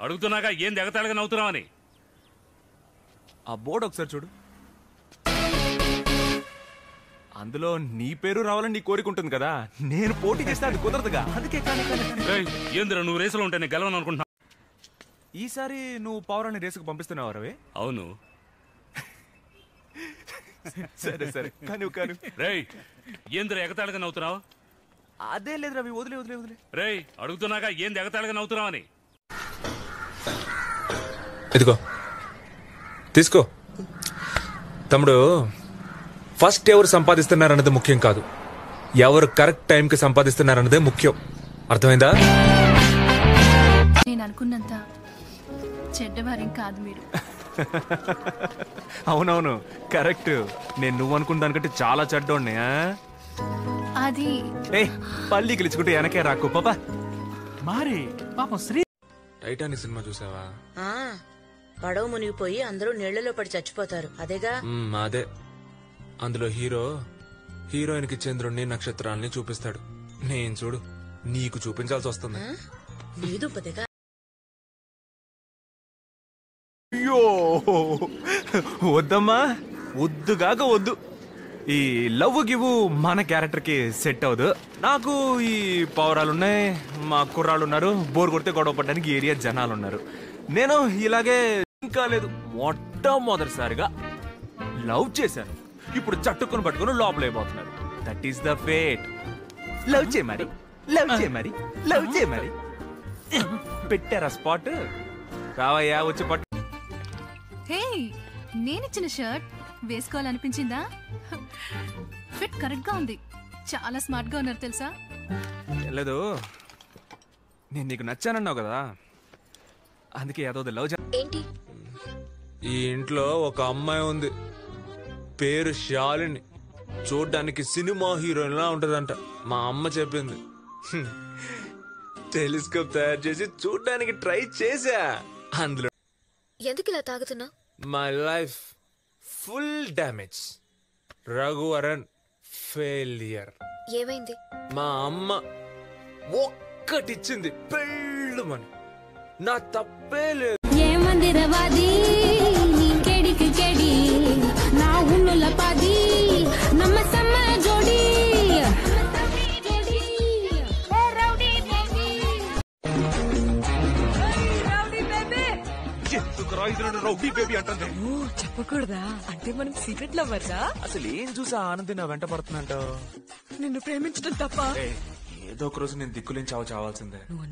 అడుగుతున్నాగా ఏం ఎగతాళిగా నవ్వుతున్నావని. ఆ బోర్డు ఒకసారి చూడు. అందులో నీ పేరు రావాలని నీ కోరిక ఉంటుంది కదా. నేను పోటీ చేస్తే అది కుదరదుగా. అందుకే ఏంద్ర నువ్వు రేసులో ఉంటే నేను గెలవను అనుకుంటున్నా. ఈసారి నువ్వు పౌరాన్ని రేసుకు పంపిస్తున్నావు రవి? అవును. సరే సరే కాను కాను. రేయ్ ఏంద్ర ఎగతాళిగా నవ్వుతున్నావు? అదే లేదు రవి, వదిలే వదిలే వదిలే. రేయ్ అడుగుతున్నాగా ఏం ఎగతాళిగా నవ్వుతున్నావని. ఇదిగో తీసుకో తమ్ముడు. ఫస్ట్ ఎవరు సంపాదిస్తున్నారన్నది ముఖ్యం కాదు, ఎవరు కరెక్ట్ టైంకి సంపాదిస్తున్నారన్నదే ముఖ్యం. అర్థమైందా? నేను అనుకున్నంత చెడ్డవారేం కాదు మీరు. అవునవును కరెక్ట్. నేను నువ్వు అనుకున్న దానికంటే చాలా చెడ్డోడ్నే. అది పల్లి గెలుచుకుంటే వెనకే రాకు పాపా. మరి పాపం శ్రీ. టైటానిక్ సినిమా చూసావా? పడవ మునిగిపోయి అందరూ నీళ్లలో పడి చచ్చిపోతారు అదేగా. అదే. అందులో హీరో హీరోయిన్ కి చంద్రుణ్ణి నక్షత్రాల్ని చూపిస్తాడు. నేను చూడు నీకు చూపించాల్సి వస్తుంది. లేదు పదిగా. అయ్యో వద్దమ్మా, వద్దుగాక వద్దు. ఈ లవ్ గివ్ మన క్యారెక్టర్ కి సెట్ అవ్వదు. నాకు ఈ పౌరాలున్నాయి, మా కుర్రాళ్ళు ఉన్నారు, బోర్ కొడితే గొడవ పడడానికి ఏరియా జనాలు ఉన్నారు. నేను ఇలాగే ఇంకా లేదు, మొట్టమొదటిసారిగా లవ్ చేశాను. ఇప్పుడు చట్టుకుని పట్టుకుని లోపల అయిపోతున్నారు. That is the fate. Love చే మరి, లవ్ చే మరి, లవ్ చే మరి. పెట్టారా స్పాట్? రావయ్యా వచ్చి పట్టు. హే, నేనిచ్చిన షర్ట్ వేసుకోవాలనిపించిందా? ఫిట్ కరెక్ట్ గా ఉంది. చాలా స్మార్ట్ గా ఉన్నారు తెలుసా? లేదు, నేను నీకు నచ్చానన్నావు కదా, అందుకే ఏదో లవ్. ఏంటి? ఈ ఇంట్లో ఒక అమ్మాయి ఉంది, పేరు శాలిని. చూడ్డానికి సినిమా హీరోయిన్ లా ఉంటదంట. మా అమ్మ చెప్పింది. టెలిస్కోప్ తయారు చేసి చూడ్డానికి ట్రై చేశా. అందులో ఎందుకు ఇలా తాగుతున్నా? My life full damage. Raghuvaran failure. ఏమైంది? మా అమ్మ ఒక్కటిచ్చింది పెళ్ళుమని. నా తప్పే లేదు. ఏమందిరవాది నీకెడికి చెడి నా ఉన్నుల పాది నమ్మ సమ్మ జోడి చెప్పకూడదా? అంటే మనం సీక్రెట్ లవర్సా? అసలు ఏం చూసి ఆనంది నా వెంట పడుతుందంట? నిన్ను ప్రేమించడం తప్ప? ఏదో ఒక రోజు నేను దిక్కులేని చావాల్సిందే. నువ్వు